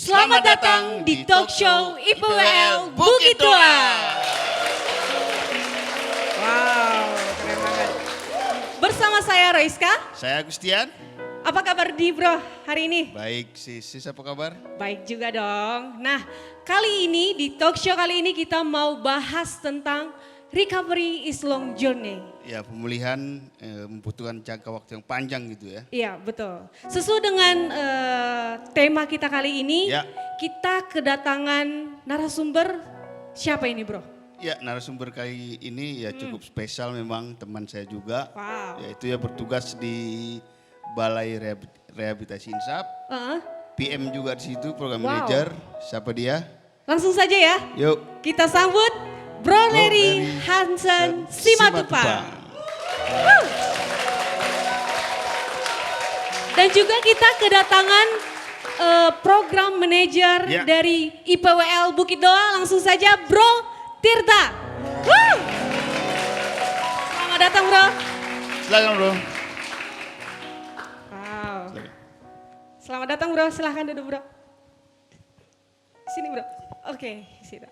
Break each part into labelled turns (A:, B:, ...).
A: Selamat datang di talk show IPWL Bukit Dua. Wow, keren banget. Bersama saya Roiska.
B: Saya Agustian.
A: Apa kabar di bro hari ini?
B: Baik, Sis apa kabar?
A: Baik juga dong. Nah, kali ini di talk show kali ini kita mau bahas tentang recovery is long journey.
B: Ya, pemulihan membutuhkan jangka waktu yang panjang gitu ya.
A: Iya, betul. Sesuai dengan tema kita kali ini,
B: Ya.
A: kita kedatangan narasumber siapa ini bro?
B: Ya, narasumber kali ini ya cukup spesial memang, teman saya juga.
A: Wow.
B: Yaitu ya bertugas di Balai Rehabilitasi Insaf. PM juga di situ, program
A: Wow.
B: manager. Siapa dia?
A: Langsung saja ya,
B: Yuk.
A: kita sambut Bro Leri Hansen Simatupang. Dan juga kita kedatangan program manager
B: Ya.
A: dari IPWL Bukit Doa. Langsung saja Bro Tirta. Selamat datang bro.
B: Silakan bro.
A: Wow. Selamat datang bro, silahkan duduk bro. Sini bro. Oke, sini.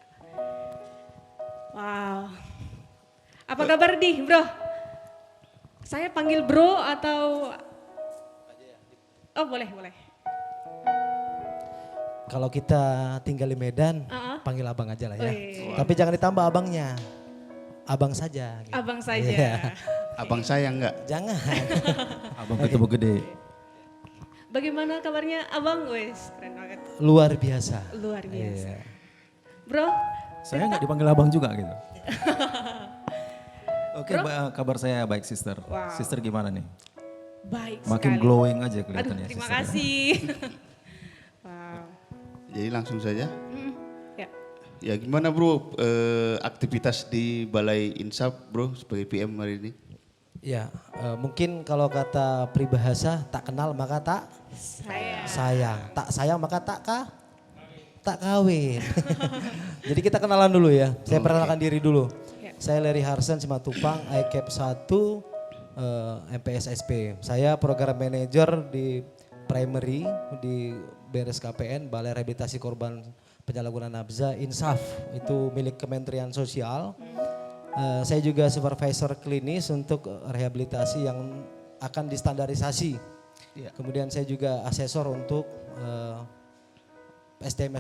A: Wow. Apa kabar di bro? Saya panggil bro atau... Oh boleh, boleh.
C: Kalau kita tinggal di Medan, panggil abang aja lah ya.
A: Wih.
C: Tapi jangan ditambah abangnya, abang saja. Gitu.
A: Abang saja.
C: Iya.
B: Abang saya enggak?
C: Jangan.
D: Abang ketemu gede.
A: Bagaimana kabarnya abang? Wes, keren banget.
C: Luar biasa.
A: Luar biasa.
C: Iya.
A: Bro,
D: Saya nggak dipanggil abang juga gitu. Oke, kabar saya baik sister.
A: Wow.
D: Sister gimana nih?
A: baik
D: Makin
A: sekali.
D: glowing aja
A: Aduh,
D: kelihatannya.
A: terima
D: sister ya.
A: kasih. Wow.
B: Jadi langsung saja.
A: Ya.
B: Ya gimana bro aktivitas di Balai Insaf bro sebagai PM hari ini?
C: Ya, mungkin kalau kata peribahasa tak kenal maka tak
A: Saya.
C: sayang, tak sayang maka tak kawin. Jadi kita kenalan dulu ya. Saya perkenalkan diri dulu.
A: Ya.
C: Saya Leri Hansen Simatupang, ICAP 1 MPSSP. Saya program manager di primary di BRSKPN, Balai Rehabilitasi Korban Penyalahgunaan Nafsa Insaf, itu milik Kementerian Sosial. Saya juga supervisor klinis untuk rehabilitasi yang akan distandarisasi.
B: Iya.
C: Kemudian saya juga asesor untuk SDM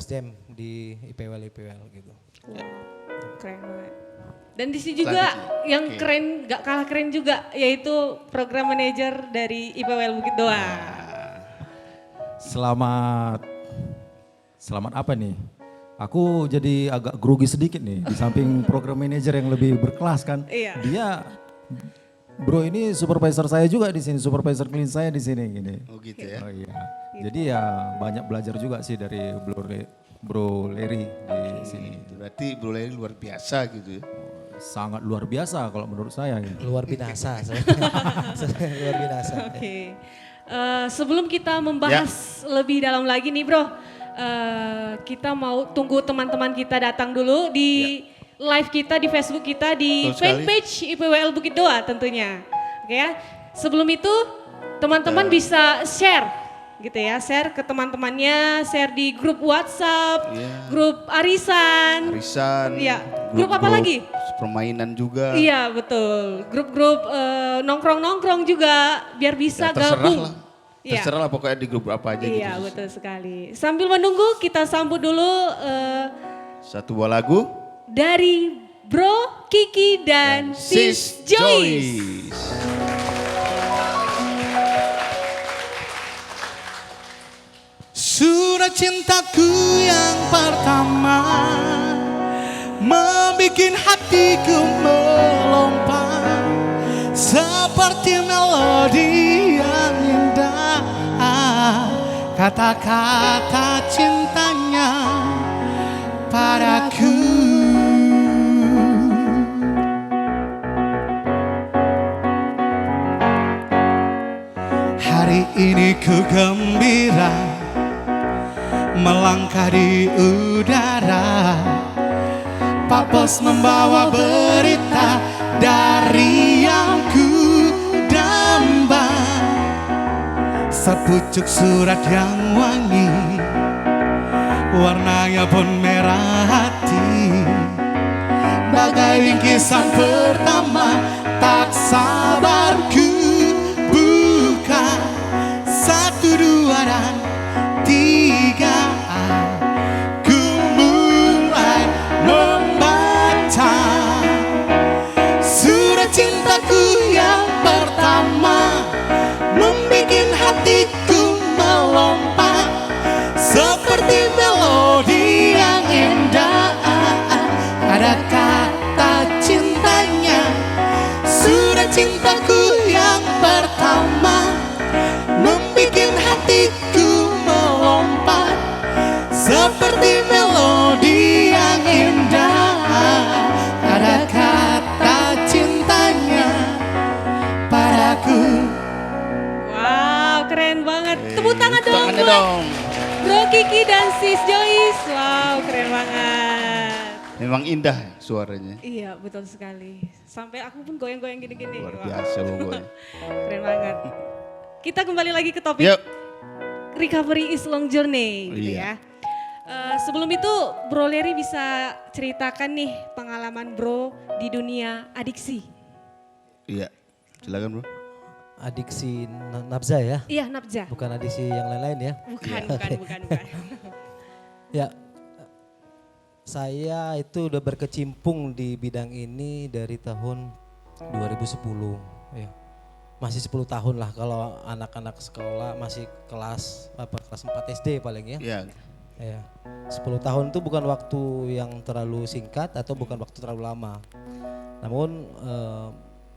C: di IPWL gitu.
A: Wow. Keren banget. Dan di sini juga
B: Selanjutnya.
A: yang
B: Oke.
A: keren, gak kalah keren juga, yaitu program manager dari IPWL Bukit Doa.
D: Selamat apa nih? Aku jadi agak grogi sedikit nih di samping program manager yang lebih berkelas kan.
A: Iya.
D: Dia bro ini supervisor saya juga di sini, supervisor clean saya di sini gini.
B: Oh gitu ya.
D: Oh iya. Jadi ya banyak belajar juga sih dari Bro Leri di sini.
B: Berarti bro Leri luar biasa gitu ya.
D: Sangat luar biasa kalau menurut saya gitu.
C: Luar binasa. Luar binasa.
A: Oke. Sebelum kita membahas lebih dalam lagi nih bro, kita mau tunggu teman-teman kita datang dulu di live kita di Facebook kita di
B: Betul sekali.
A: fanpage IPWL Bukit Doa tentunya. Oke ya. Sebelum itu teman-teman bisa share gitu ya, share ke teman-temannya, share di grup WhatsApp,
B: Iya.
A: grup arisan.
B: Arisan.
A: Iya. Grup apa lagi?
B: Permainan juga.
A: Iya betul, grup-grup nongkrong-nongkrong juga biar bisa
B: Ya, terserah
A: gabung.
B: lah.
A: Iya.
B: Terserah lah pokoknya di grup apa aja gitu.
A: Iya betul sekali. Sambil menunggu kita sambut dulu
B: Satu buah lagu.
A: dari Bro Kiki dan Sis Joyce.
E: Surat cintaku yang pertama membikin hatiku melompat seperti melodi yang indah. Kata-kata cintanya padaku. Hari ini ku gembira melangkah di udara. Pak Bos membawa berita dari yang ku damba. Sepucuk surat yang wangi warnanya pun merah hati. Bagai bingkisan pertama, tak sabar ku buka. 1, 2 dan 3, ku mulai membaca surat cintaku yang pertama, membikin hatiku melompat seperti melodi yang indah. Ada kata cintanya, surat cintaku yang pertama, membikin hatiku melompat seperti melodi yang indah. Ada kata cintanya padaku.
A: Wow, keren banget. Tepuk tangan dong
B: Tangannya
A: buat
B: dong.
A: Bro Kiki dan Sis Joyce. Wow, keren banget.
B: Memang indah suaranya.
A: Iya, betul sekali. Sampai aku pun goyang-goyang gini-gini.
B: Luar
A: Wow.
B: biasa pokoknya.
A: Keren banget. Kita kembali lagi ke topik
B: Yuk.
A: recovery is long journey gitu
B: Iya.
A: ya. Sebelum itu Bro Leri bisa ceritakan nih pengalaman Bro di dunia adiksi.
B: Iya. Silakan bro.
C: Adiksi nafza ya,
A: Iya, Nafza.
C: bukan adiksi yang lain-lain ya.
A: Bukan.
C: Ya, saya itu udah berkecimpung di bidang ini dari tahun 2010. Ya. Masih 10 tahun lah kalau anak-anak sekolah masih kelas 4 SD paling ya.
B: Iya.
C: Ya. 10 tahun itu bukan waktu yang terlalu singkat atau bukan waktu terlalu lama. Namun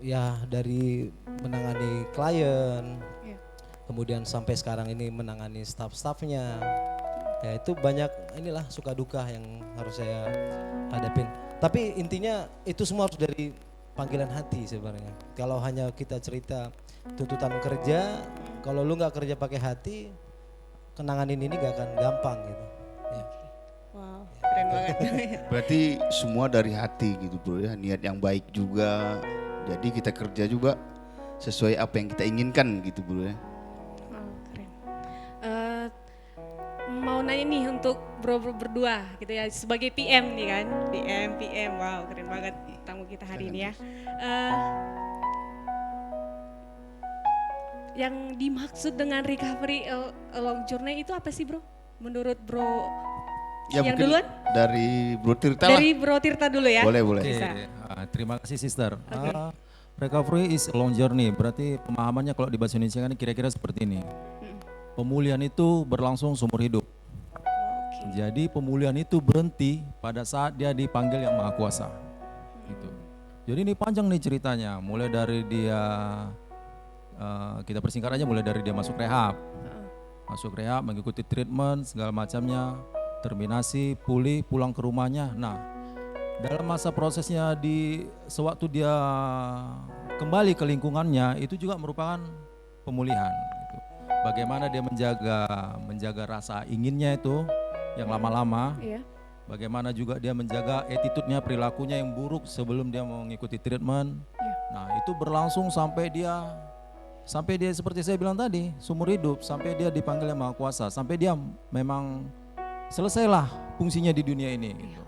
C: ya dari menangani klien,
A: Iya.
C: kemudian sampai sekarang ini menangani staff-staffnya, ya itu banyak inilah suka duka yang harus saya hadapin. Tapi intinya itu semua harus dari panggilan hati sebenarnya. Kalau hanya kita cerita tuntutan kerja, kalau lu nggak kerja pakai hati, kenanganin ini gak akan gampang gitu. Ya.
A: Wow, keren banget.
B: Berarti semua dari hati gitu bro ya. Niat yang baik juga. Jadi kita kerja juga sesuai apa yang kita inginkan gitu bro ya.
A: Wow, keren. Mau nanya nih untuk bro berdua gitu ya, sebagai PM nih kan, PM, wow keren banget tamu kita hari ini ya. Yang dimaksud dengan recovery along journey itu apa sih bro? Menurut bro
B: Ya
A: yang
B: mungkin
A: duluan?
B: dari Bro Tirta lah.
A: Dari bro Tirta dulu ya.
B: Boleh, boleh.
D: Oke,
A: Bisa.
D: terima kasih sister. Recovery is a long journey, berarti pemahamannya kalau di bahasa Indonesia kan kira-kira seperti ini. Pemulihan itu berlangsung seumur hidup. Jadi pemulihan itu berhenti pada saat dia dipanggil Yang Maha Kuasa. Gitu. Jadi ini panjang nih ceritanya, mulai dari dia, kita persingkat aja, mulai dari dia masuk rehab. Masuk rehab, mengikuti treatment, segala macamnya, terminasi, pulih, pulang ke rumahnya. Nah, dalam masa prosesnya sewaktu dia kembali ke lingkungannya, itu juga merupakan pemulihan. Gitu. Bagaimana dia menjaga rasa inginnya itu yang lama-lama.
A: Iya.
D: Bagaimana juga dia menjaga attitude-nya, perilakunya yang buruk sebelum dia mengikuti treatment.
A: Iya.
D: Nah, itu berlangsung sampai dia seperti saya bilang tadi, seumur hidup, sampai dia dipanggil Yang Maha Kuasa, sampai dia memang selesailah fungsinya di dunia ini. Gitu.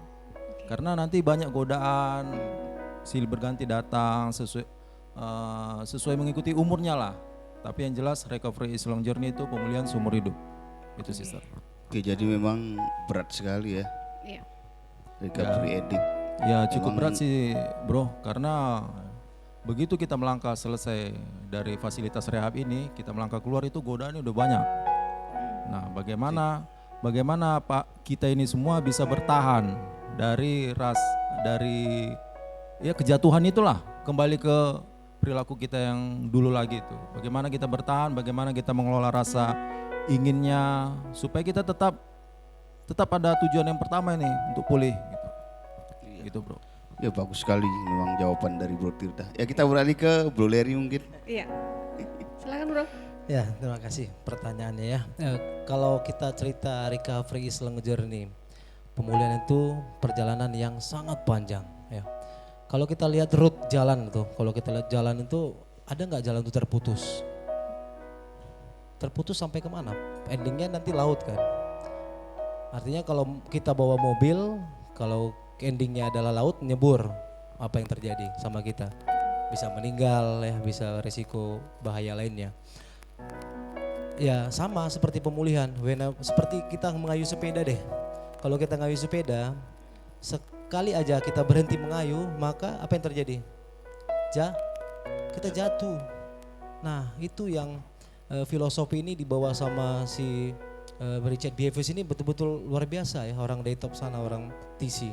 D: Karena nanti banyak godaan, silih berganti datang sesuai mengikuti umurnya lah. Tapi yang jelas recovery is long journey itu pemulihan seumur hidup. Itu sister.
B: Oke, jadi memang berat sekali ya
A: Iya.
B: recovery addict.
D: Ya cukup
B: Memang-
D: berat sih bro, karena begitu kita melangkah selesai dari fasilitas rehab ini, kita melangkah keluar itu godaannya udah banyak. Nah bagaimana Pak kita ini semua bisa bertahan dari kejatuhan itulah, kembali ke perilaku kita yang dulu lagi itu. Bagaimana kita bertahan, bagaimana kita mengelola rasa inginnya supaya kita tetap pada tujuan yang pertama ini untuk pulih gitu. Gitu bro.
B: Ya bagus sekali memang jawaban dari Bro Tirta. Ya kita beralih ke Bro Leri mungkin.
A: Iya. Silakan bro.
C: Ya, terima kasih pertanyaannya ya. Kalau kita cerita recovery is long journey, pemulihan itu perjalanan yang sangat panjang ya. Kalau kita lihat route jalan itu, ada nggak jalan itu terputus? Terputus sampai kemana? Endingnya nanti laut kan. Artinya kalau kita bawa mobil, kalau endingnya adalah laut, nyebur, apa yang terjadi sama kita? Bisa meninggal ya, bisa resiko bahaya lainnya. Ya sama seperti pemulihan, seperti kita mengayuh sepeda deh. Kalau kita ngayuh sepeda, sekali aja kita berhenti mengayuh, maka apa yang terjadi? Kita jatuh. Nah itu yang filosofi ini dibawa sama si Richard Beavis ini betul-betul luar biasa ya, orang dari top sana, orang TC.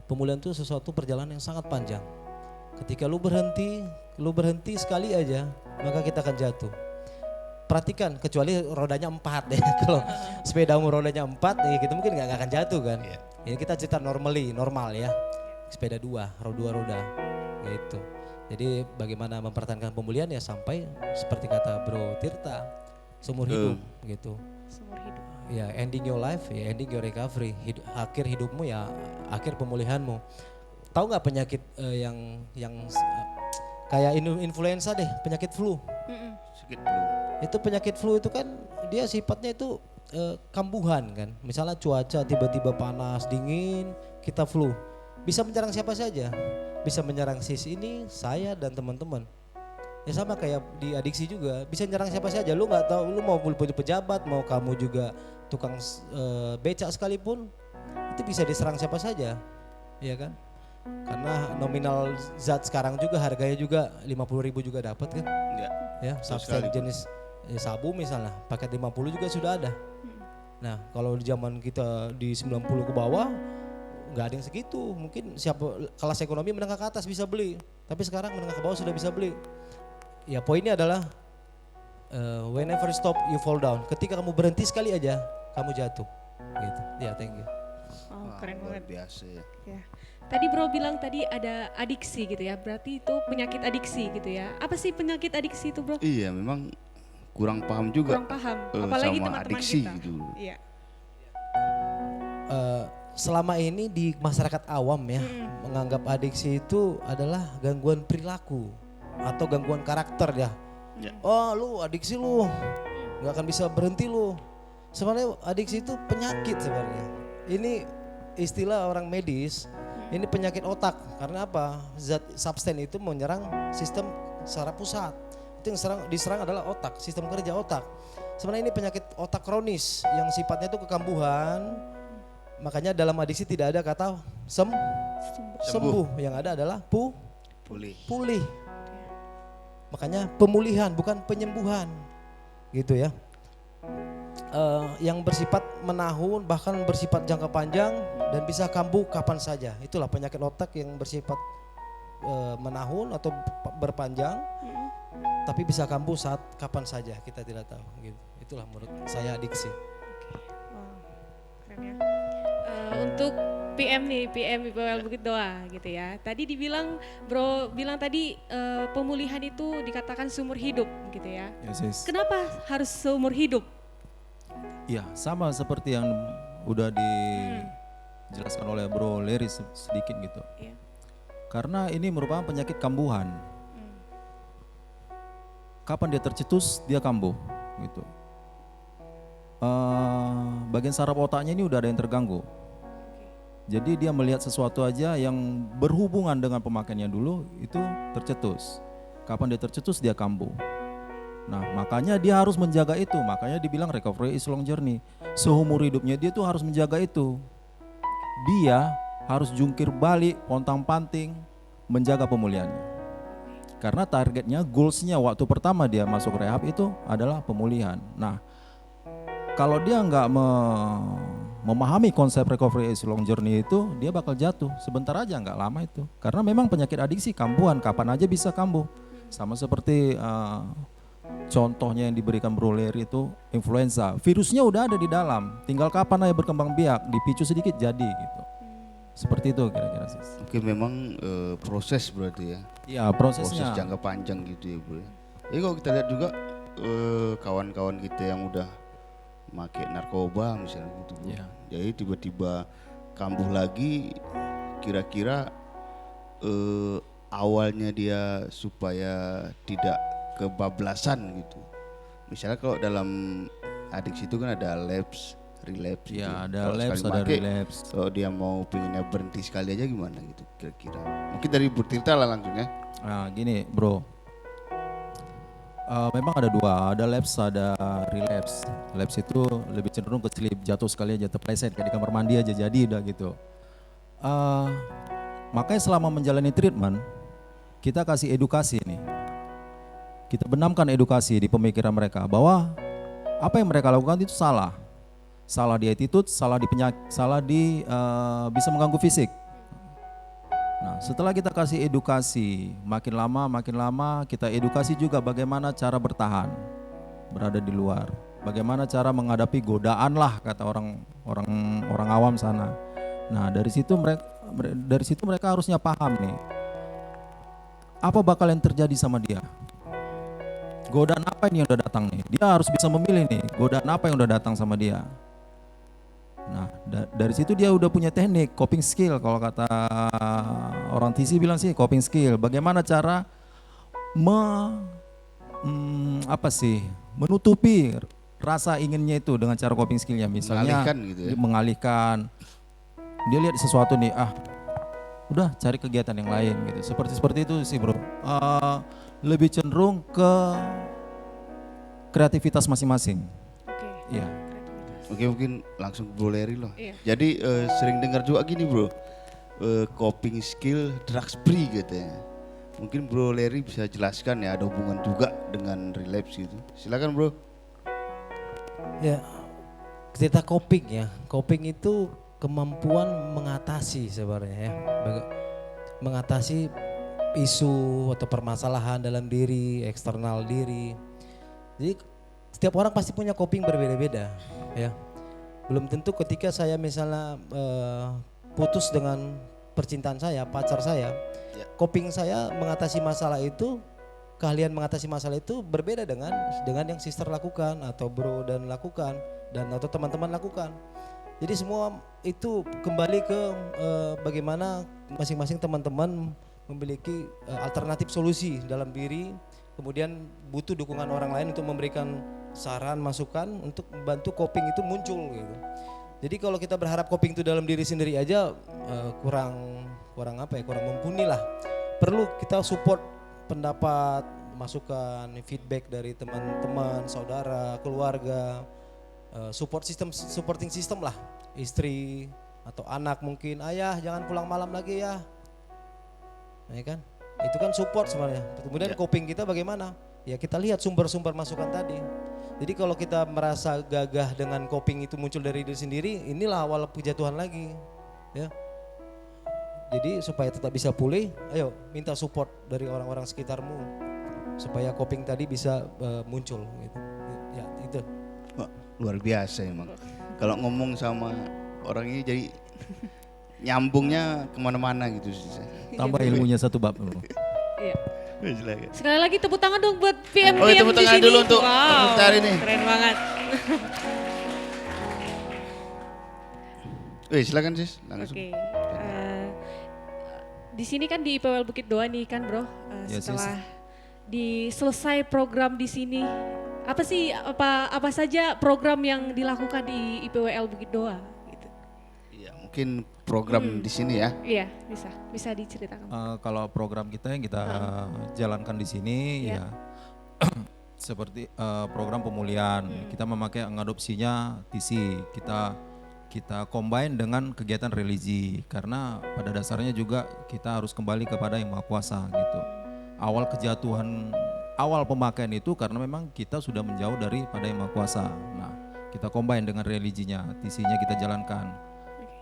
C: Pemulihan itu sesuatu perjalanan yang sangat panjang. Ketika lu berhenti sekali aja, maka kita akan jatuh. Perhatikan, kecuali rodanya 4 ya. Kalau sepedamu rodanya 4 ya kita mungkin nggak akan jatuh kan. Ini kita cerita normal ya. Sepeda 2 roda gitu. Jadi bagaimana mempertahankan pemulihan ya sampai seperti kata Bro Tirta, seumur hidup gitu.
A: Seumur hidup.
C: Ya ending your life, ya ending your recovery. Akhir hidupmu ya akhir pemulihanmu. Tahu nggak penyakit yang kayak influenza deh, penyakit flu.
B: Sedikit belum.
C: Itu penyakit flu itu kan dia sifatnya itu kambuhan kan. Misalnya cuaca tiba-tiba panas, dingin, kita flu. Bisa menyerang siapa saja. Bisa menyerang sis ini, saya dan teman-teman. Ya sama kayak di adiksi juga, bisa menyerang siapa saja. Lu nggak tahu, lu mau pejabat, mau kamu juga tukang becak sekalipun, itu bisa diserang siapa saja, ya kan? Karena nominal zat sekarang juga harganya juga 50.000 juga dapat kan? Ya, substan jenis sabu misalnya, paket 50 juga sudah ada. Nah, kalau di zaman kita di 90 ke bawah nggak ada yang segitu. Mungkin siapa kelas ekonomi menengah ke atas bisa beli, tapi sekarang menengah ke bawah sudah bisa beli. Ya poinnya adalah whenever stop you fall down. Ketika kamu berhenti sekali aja, kamu jatuh. Gitu. Ya, thank you.
A: Oh, keren
B: Luar
A: banget.
B: biasa ya.
A: Ya. Tadi Bro bilang tadi ada adiksi gitu ya. Berarti itu penyakit adiksi gitu ya. Apa sih penyakit adiksi itu, Bro?
B: Iya, memang kurang paham juga.
A: Kurang paham. Apalagi
B: sama
A: teman-teman
B: adiksi
A: kita.
B: gitu.
A: Iya.
C: Selama ini di masyarakat awam ya menganggap adiksi itu adalah gangguan perilaku atau gangguan karakter ya. Oh lu adiksi lu nggak akan bisa berhenti lu. Sebenarnya adiksi itu penyakit sebenarnya. Ini istilah orang medis. Ini penyakit otak karena apa? Zat substan itu menyerang sistem secara pusat. Itu yang diserang adalah otak, sistem kerja otak. Sebenarnya ini penyakit otak kronis yang sifatnya itu kekambuhan. Makanya dalam adiksi tidak ada kata sembuh, yang ada adalah pulih. Makanya pemulihan bukan penyembuhan, gitu ya. Yang bersifat menahun bahkan bersifat jangka panjang dan bisa kambuh kapan saja. Itulah penyakit otak yang bersifat menahun atau berpanjang, tapi bisa kambuh saat kapan saja kita tidak tahu. Gitu. Itulah menurut saya adiksi.
A: Wow, keren ya. Untuk PM nih, PM IPWL Bukit Doa gitu ya. Tadi dibilang, Bro bilang tadi pemulihan itu dikatakan seumur hidup gitu ya.
D: Yes.
A: Kenapa harus seumur hidup?
D: Iya, sama seperti yang udah dijelaskan oleh Bro Leri sedikit gitu.
A: Iya.
D: Karena ini merupakan penyakit kambuhan. Kapan dia tercetus, dia kambuh gitu. Bagian saraf otaknya ini udah ada yang terganggu. Jadi dia melihat sesuatu aja yang berhubungan dengan pemakaiannya dulu itu tercetus. Kapan dia tercetus dia kambuh. Nah makanya dia harus menjaga itu. Makanya dibilang recovery is long journey. Seumur hidupnya dia tuh harus menjaga itu. Dia harus jungkir balik, pontang panting, menjaga pemulihannya. Karena targetnya, goalsnya waktu pertama dia masuk rehab itu adalah pemulihan. Nah kalau dia nggak memahami konsep recovery is long journey itu, dia bakal jatuh sebentar aja, nggak lama itu. Karena memang penyakit adiksi kambuhan, kapan aja bisa kambuh. Sama seperti contohnya yang diberikan Bro Leri itu influenza. Virusnya udah ada di dalam, tinggal kapan aja berkembang biak, dipicu sedikit jadi gitu. Seperti itu kira-kira sih.
B: Oke, memang proses berarti ya.
D: Iya
B: Proses
D: prosesnya.
B: jangka panjang gitu ya bro ya. Jadi kalau kita lihat juga kawan-kawan kita yang udah pakai narkoba misalnya gitu bro.
D: Iya.
B: Jadi tiba-tiba kambuh lagi, kira-kira awalnya dia supaya tidak kebablasan gitu. Misalnya kalau dalam adiksi itu kan ada relapse gitu.
D: Ya, ada
B: Kalau
D: lapse,
B: sekali
D: ada
B: make,
D: relapse.
B: kalau dia mau pengennya berhenti sekali aja gimana gitu kira-kira. Mungkin dari Bu Tirta lah langsung ya.
D: Nah, gini, bro. Memang ada dua, ada lapse, ada relapse. Lapse itu lebih cenderung ke slip, jatuh sekali aja, terpleset kayak di kamar mandi aja jadi udah gitu. Makanya selama menjalani treatment, kita kasih edukasi nih. Kita benamkan edukasi di pemikiran mereka bahwa apa yang mereka lakukan itu salah. Salah di attitude, salah di penyakit, salah di bisa mengganggu fisik. Nah, setelah kita kasih edukasi, makin lama kita edukasi juga bagaimana cara bertahan, berada di luar. Bagaimana cara menghadapi godaan lah kata orang awam sana. Nah, dari situ mereka harusnya paham nih. Apa bakal yang terjadi sama dia? Godaan apa ini yang udah datang nih? Dia harus bisa memilih nih, godaan apa yang udah datang sama dia. Nah, dari situ dia udah punya teknik, coping skill. Kalau kata orang TC bilang sih coping skill. Bagaimana cara menutupi rasa inginnya itu dengan cara coping skillnya. Misalnya
B: Mengalihkan gitu ya.
D: mengalihkan. Dia lihat sesuatu nih, udah cari kegiatan yang lain gitu. Seperti itu sih bro. Lebih cenderung ke kreativitas masing-masing.
A: Oke.
D: Iya.
B: Oke, mungkin langsung ke Bro Leri loh.
A: Iya.
B: Jadi sering dengar juga gini bro, coping skill drugs free katanya. Mungkin Bro Leri bisa jelaskan ya, ada hubungan juga dengan relapse gitu. Silakan bro.
C: Ya, cerita coping ya. Coping itu kemampuan mengatasi sebenarnya ya. Mengatasi isu atau permasalahan dalam diri, eksternal diri. Jadi setiap orang pasti punya coping berbeda-beda ya. Belum tentu ketika saya misalnya putus dengan percintaan saya, pacar saya, coping saya mengatasi masalah itu, keahlian mengatasi masalah itu berbeda dengan yang sister lakukan atau bro dan lakukan dan atau teman-teman lakukan. Jadi semua itu kembali ke bagaimana masing-masing teman-teman memiliki alternatif solusi dalam diri, kemudian butuh dukungan orang lain untuk memberikan saran, masukan untuk membantu coping itu muncul gitu. Jadi kalau kita berharap coping itu dalam diri sendiri aja kurang mumpuni lah. Perlu kita support pendapat, masukan, feedback dari teman-teman, saudara, keluarga, supporting system lah, istri atau anak mungkin, ayah jangan pulang malam lagi ya. Ya kan? Itu kan support sebenarnya. Kemudian coping kita bagaimana? Ya kita lihat sumber-sumber masukan tadi. Jadi kalau kita merasa gagah dengan coping itu muncul dari diri sendiri, inilah awal kejatuhan lagi. Ya. Jadi supaya tetap bisa pulih, ayo minta support dari orang-orang sekitarmu supaya coping tadi bisa muncul gitu. Ya itu.
B: Wah, luar biasa emang. Kalau ngomong sama orang ini jadi nyambungnya kemana-mana gitu sih.
D: Tambah ilmunya satu bab.
A: Iya.
B: Silakan.
A: Sekali lagi tepuk tangan dong buat PM
B: Oh, tepuk
A: di
B: tangan
A: sini.
B: dulu untuk
A: Wow,
B: Mukhtar ini.
A: keren banget.
B: Silakan sis, langsung.
A: Oke. Di sini kan di IPWL Bukit Doa nih kan bro,
D: Yes,
A: setelah selesai program di sini, apa saja program yang dilakukan di IPWL Bukit Doa? Gitu.
B: Iya, mungkin program di sini ya.
A: Iya, bisa diceritakan.
D: Kalau program kita yang kita jalankan di sini
A: Ya.
D: ya seperti program pemulihan, kita memakai mengadopsinya TC, kita combine dengan kegiatan religi karena pada dasarnya juga kita harus kembali kepada Yang Maha Kuasa gitu. Awal pemakaian itu karena memang kita sudah menjauh daripada Yang Maha Kuasa. Nah, kita combine dengan religinya, TC-nya kita jalankan.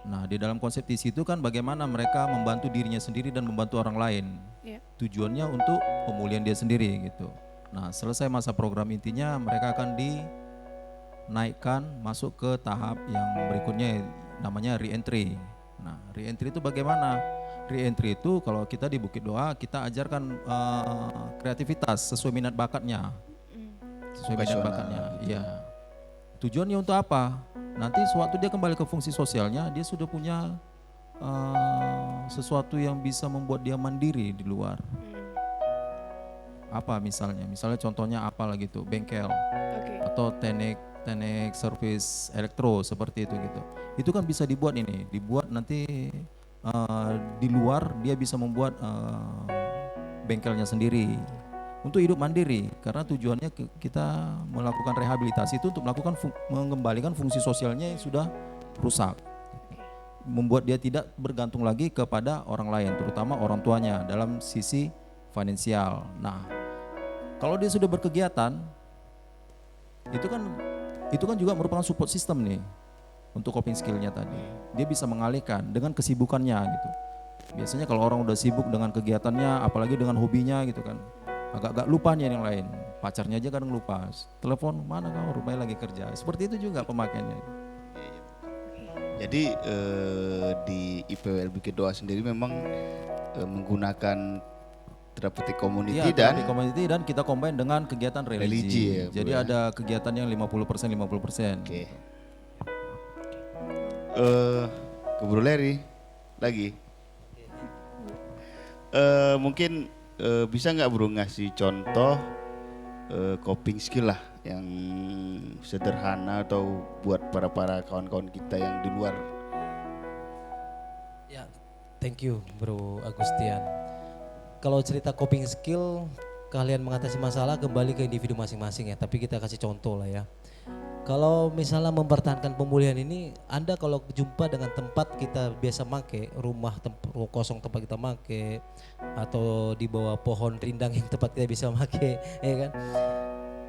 D: Nah, di dalam konsep TC itu kan bagaimana mereka membantu dirinya sendiri dan membantu orang lain.
A: Ya.
D: Tujuannya untuk pemulihan dia sendiri gitu. Nah, selesai masa program intinya mereka akan dinaikkan masuk ke tahap yang berikutnya namanya re-entry. Nah, re-entry itu bagaimana? Re-entry itu kalau kita di Bukit Doa kita ajarkan kreativitas sesuai minat bakatnya. Sesuai minat
B: Vokasional.
D: bakatnya. Iya. Tujuannya untuk apa? Nanti sewaktu dia kembali ke fungsi sosialnya, dia sudah punya sesuatu yang bisa membuat dia mandiri di luar. Apa misalnya? Misalnya contohnya apalah gitu, bengkel
A: Oke.
D: atau teknik teknik service elektro seperti itu gitu. Itu kan bisa dibuat dibuat nanti di luar dia bisa membuat bengkelnya sendiri untuk hidup mandiri, karena tujuannya kita melakukan rehabilitasi itu untuk melakukan mengembalikan fungsi sosialnya yang sudah rusak, membuat dia tidak bergantung lagi kepada orang lain, terutama orang tuanya dalam sisi finansial. Nah, kalau dia sudah berkegiatan, itu kan juga merupakan support system nih untuk coping skillnya tadi. Dia bisa mengalihkan dengan kesibukannya gitu. Biasanya kalau orang udah sibuk dengan kegiatannya, apalagi dengan hobinya gitu kan, agak-agak lupa nih yang lain. Pacarnya aja kadang lupa. Telepon, mana kamu, rupanya lagi kerja. Seperti itu juga pemakaiannya.
B: Jadi di IPWL Bukit Doa sendiri memang menggunakan terapeutik community
D: Iya,
B: dan
D: terapi community dan kita combine dengan kegiatan religi.
B: Religi ya, Bu,
D: Jadi
B: ya.
D: ada kegiatan yang 50%.
B: oke. Ke Bro Larry lagi. Mungkin bisa nggak Bro ngasih contoh coping skill lah yang sederhana atau buat para kawan-kawan kita yang di luar.
C: Ya, thank you Bro Agustian. Kalau cerita coping skill, kalian mengatasi masalah kembali ke individu masing-masing ya, tapi kita kasih contoh lah ya. Kalau misalnya mempertahankan pemulihan ini, Anda kalau jumpa dengan tempat kita biasa make, rumah kosong tempat kita make, atau di bawah pohon rindang yang tempat kita bisa make, ya kan?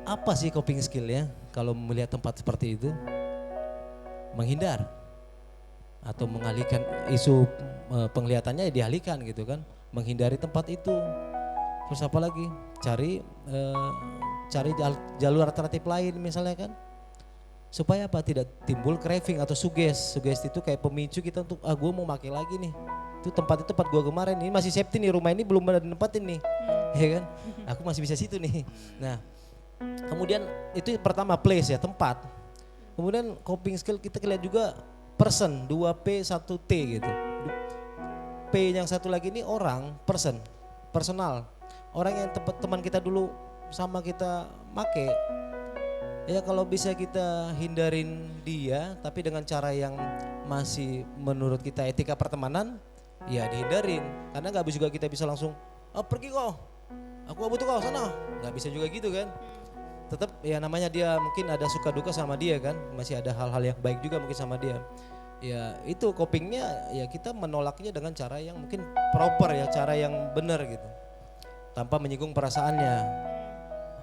C: Apa sih coping skill ya kalau melihat tempat seperti itu? Menghindar atau mengalihkan isu penglihatannya, ya dialihkan gitu kan, menghindari tempat itu. Terus apa lagi? Cari jalur alternatif lain misalnya kan, supaya apa, tidak timbul craving atau sugesti itu kayak pemicu kita untuk gue mau pakai lagi nih, itu tempat gue kemarin, ini masih safety nih, rumah ini belum ada nempatin nih, ya kan, aku masih bisa situ nih. Nah kemudian itu pertama place ya, tempat. Kemudian coping skill kita lihat juga person, 2P 1T gitu. P yang satu lagi ini orang, personal. Orang yang teman kita dulu sama kita make, ya kalau bisa kita hindarin dia tapi dengan cara yang masih menurut kita etika pertemanan, ya dihindarin. Karena nggak bisa juga kita bisa langsung, pergi kok, aku gak butuh kau sana, nggak bisa juga gitu kan. Tetap ya namanya dia mungkin ada suka duka sama dia kan, masih ada hal-hal yang baik juga mungkin sama dia. Ya itu copingnya ya kita menolaknya dengan cara yang mungkin proper ya, cara yang benar gitu, tanpa menyinggung perasaannya.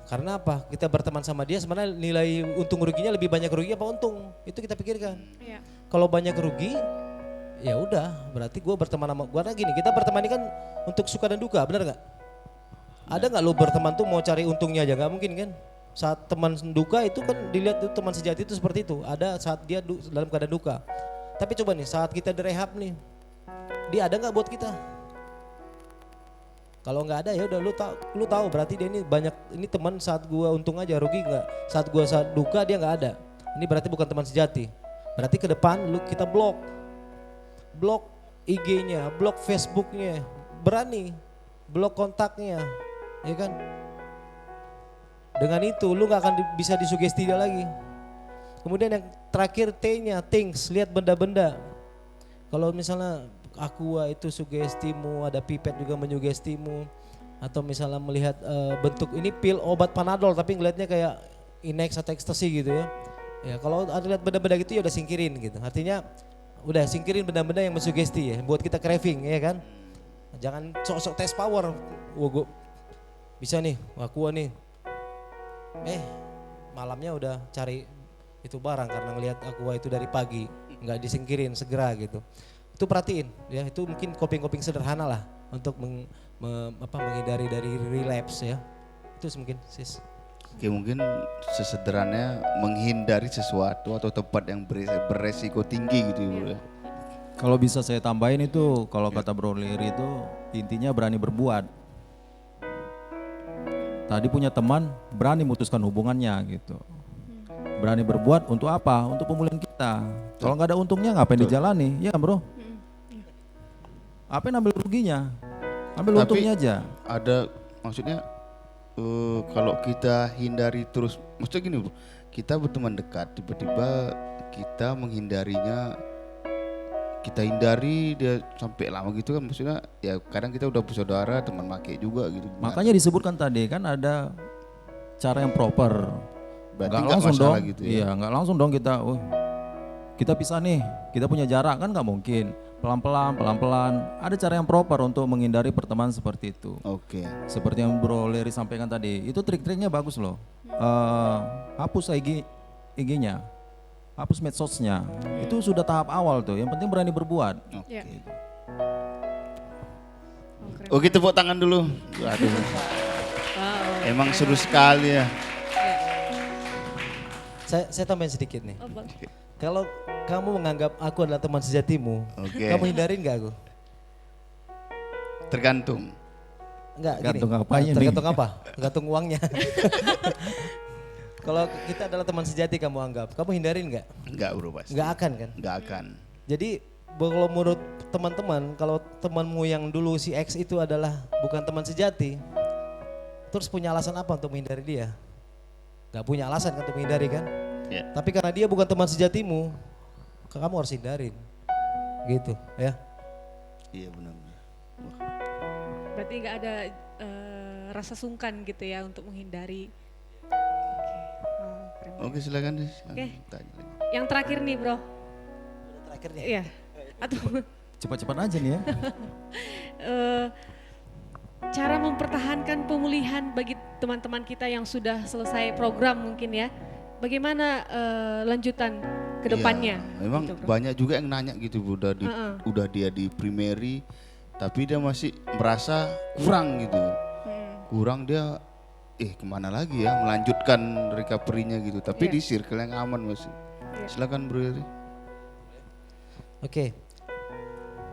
C: Karena apa? Kita berteman sama dia sebenarnya nilai untung ruginya lebih banyak rugi apa untung? Itu kita pikirkan.
A: Iya.
C: Kalau banyak rugi, ya udah berarti gue berteman sama gue. Nah gini, kita berteman ini kan untuk suka dan duka, benar nggak? Ada nggak lo berteman tuh mau cari untungnya aja? Nggak mungkin kan? Saat teman duka itu kan dilihat tuh teman sejati itu seperti itu. Ada saat dia dalam keadaan duka. Tapi coba nih saat kita direhab nih, dia ada nggak buat kita? Kalau nggak ada ya udah lu tahu berarti dia ini banyak, ini teman saat gua untung aja, rugi nggak? Saat duka dia nggak ada. Ini berarti bukan teman sejati. Berarti ke depan kita blok IG-nya, blok Facebook-nya, berani blok kontaknya, ya kan? Dengan itu lu nggak akan bisa disugesti dia lagi. Kemudian yang terakhir T-nya, things, lihat benda-benda. Kalau misalnya aqua itu sugestimu, ada pipet juga menyugestimu, atau misalnya melihat bentuk ini pil obat Panadol tapi ngelihatnya kayak Inex atau ekstasi gitu ya. Ya kalau ada lihat benda-benda gitu ya udah singkirin gitu. Artinya udah singkirin benda-benda yang mensugesti ya, buat kita craving ya kan. Jangan sok-sok tes power. Wah gua bisa nih, aqua nih. Malamnya udah cari itu barang karena ngelihat aqua itu dari pagi, nggak disingkirin segera gitu. Itu perhatiin ya, itu mungkin coping sederhana lah untuk menghindari dari relapse ya. Itu mungkin sis.
B: Oke, mungkin sesederhananya menghindari sesuatu atau tempat yang beresiko tinggi gitu ya Bro.
D: Kalau bisa saya tambahin itu, kalau kata Bro Leri itu intinya berani berbuat. Tadi punya teman berani memutuskan hubungannya gitu. Berani berbuat untuk apa? Untuk pemulihan kita. Kalau nggak ada untungnya ngapain dijalani? Ya kan Bro? Apa yang ambil ruginya? Ambil untungnya aja.
B: Ada maksudnya kalau kita hindari terus, maksudnya gini Bro, kita berteman dekat, tiba-tiba kita menghindarinya, kita hindari dia sampai lama gitu kan, maksudnya ya kadang kita udah bersaudara, teman make juga gitu.
D: Makanya disebutkan tadi kan ada cara yang proper.
B: Berarti
D: Nggak
B: nggak
D: langsung dong,
B: masalah gitu ya?
D: Iya, nggak langsung dong kita, kita pisah nih, kita punya jarak kan nggak mungkin. Pelan-pelan. Ada cara yang proper untuk menghindari pertemanan seperti itu.
B: Oke.
D: Seperti yang Bro Leri sampaikan tadi, itu trik-triknya bagus loh. Hapus IG-nya, hapus medsosnya. Itu sudah tahap awal tuh. Yang penting berani berbuat.
A: Ya.
D: Gitu.
A: Oh, keren.
B: Oke, tepuk tangan dulu. Waduh,
A: Wow.
B: emang seru sekali ya.
C: Saya tambahin sedikit nih.
A: Oh, Bang.
C: Kalau kamu menganggap aku adalah teman sejatimu,
B: Oke.
C: kamu hindarin nggak aku?
B: Tergantung.
C: Enggak,
D: Tergantung
C: gini.
D: apanya nih?
C: Tergantung apa? Tergantung uangnya. Kalau kita adalah teman sejati kamu anggap, kamu hindarin nggak?
B: Enggak bro pasti.
C: Nggak akan kan?
B: Enggak akan.
C: Jadi kalau menurut teman-teman, kalau temanmu yang dulu si X itu adalah bukan teman sejati, terus punya alasan apa untuk menghindari dia? Gak punya alasan kan untuk menghindari kan?
B: Ya.
C: Tapi karena dia bukan teman sejatimu, kamu harus hindarin. Gitu ya.
B: Iya benar-benar. Wah.
A: Berarti nggak ada rasa sungkan gitu ya untuk menghindari. Oke. Oh, keren.
B: Oke silakan deh. Silakan
A: Oke.
B: tanya lagi.
A: Yang terakhir nih bro.
C: Terakhirnya.
A: Iya. Atau
D: Cepat-cepat aja nih ya.
A: cara mempertahankan pemulihan bagi teman-teman kita yang sudah selesai program mungkin ya. Bagaimana lanjutan ke depannya?
B: Iya, memang
A: gitu, Bro.
B: banyak juga yang nanya gitu Bu, udah dia di primary tapi dia masih merasa kurang gitu. Kurang dia kemana lagi ya melanjutkan recovery-nya gitu. Tapi
A: Iya.
B: di circle yang aman masih.
A: Iya.
B: Silakan Bro Eri.
C: Oke.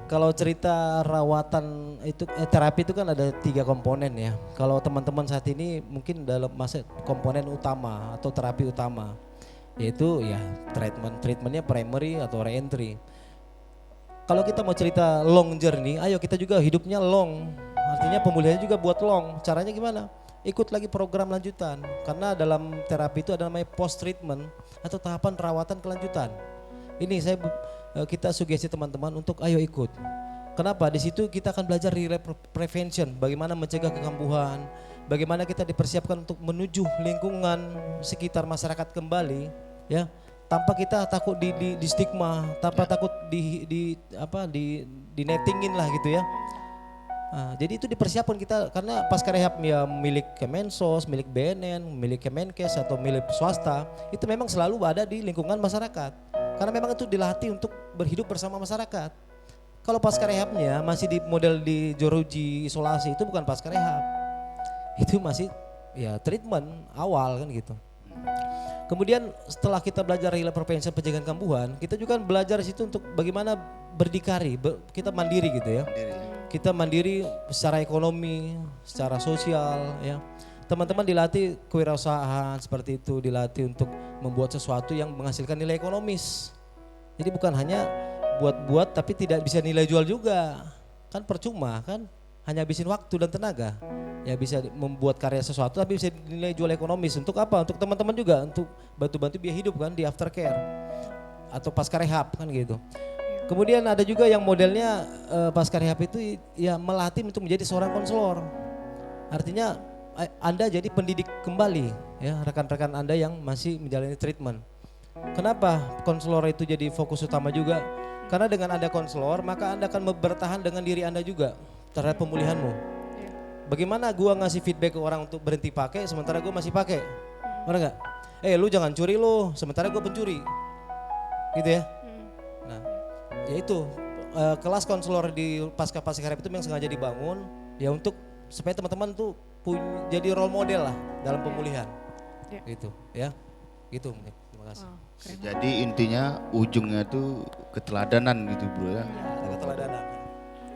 C: Kalau cerita rawatan itu terapi itu kan ada 3 komponen ya. Kalau teman-teman saat ini mungkin dalam masa komponen utama atau terapi utama yaitu ya treatmentnya primary atau reentry. Kalau kita mau cerita long journey, ayo kita juga hidupnya long. Artinya pemulihannya juga buat long. Caranya gimana? Ikut lagi program lanjutan. Karena dalam terapi itu ada namanya post treatment atau tahapan rawatan kelanjutan. Ini kita sugesti teman-teman untuk ayo ikut. Kenapa? Di situ kita akan belajar relapse prevention, bagaimana mencegah kekambuhan, bagaimana kita dipersiapkan untuk menuju lingkungan sekitar masyarakat kembali, ya, tanpa kita takut di stigma, tanpa takut di nettingin lah gitu ya. Nah, jadi itu dipersiapkan kita karena pasca rehab ya milik Kemensos, milik BNN, milik Kemenkes atau milik swasta itu memang selalu ada di lingkungan masyarakat. Karena memang itu dilatih untuk berhidup bersama masyarakat. Kalau pasca rehabnya masih di model di jeruji isolasi itu bukan pasca rehab. Itu masih ya treatment awal kan gitu. Kemudian setelah kita belajar relapse prevention pencegahan kambuhan, kita juga belajar di situ untuk bagaimana berdikari, kita mandiri gitu ya. Kita mandiri secara ekonomi, secara sosial ya. Teman-teman dilatih kewirausahaan seperti itu, dilatih untuk membuat sesuatu yang menghasilkan nilai ekonomis. Jadi bukan hanya buat-buat tapi tidak bisa nilai jual juga. Kan percuma kan, hanya habisin waktu dan tenaga. Ya bisa membuat karya sesuatu tapi bisa nilai jual ekonomis. Untuk apa? Untuk teman-teman juga, untuk bantu-bantu biaya hidup kan di aftercare. Atau pasca rehab kan gitu. Kemudian ada juga yang modelnya pasca rehab itu ya melatih untuk menjadi seorang konselor. Artinya Anda jadi pendidik kembali ya rekan-rekan Anda yang masih menjalani treatment. Kenapa konselor itu jadi fokus utama juga? Karena dengan Anda konselor maka Anda akan bertahan dengan diri Anda juga terhadap pemulihanmu. Bagaimana gua ngasih feedback ke orang untuk berhenti pakai sementara gua masih pakai? Benar nggak? Lu jangan curi lu, sementara gua pencuri. Gitu ya. Nah, yaitu kelas konselor di pasca rehab itu memang sengaja dibangun ya untuk supaya teman-teman tuh jadi role model lah dalam pemulihan.
A: Ya.
C: Gitu ya. Gitu. Terima kasih.
A: Wow, keren.
B: Jadi intinya ujungnya tuh keteladanan gitu Bro ya.
C: Ada keteladanan.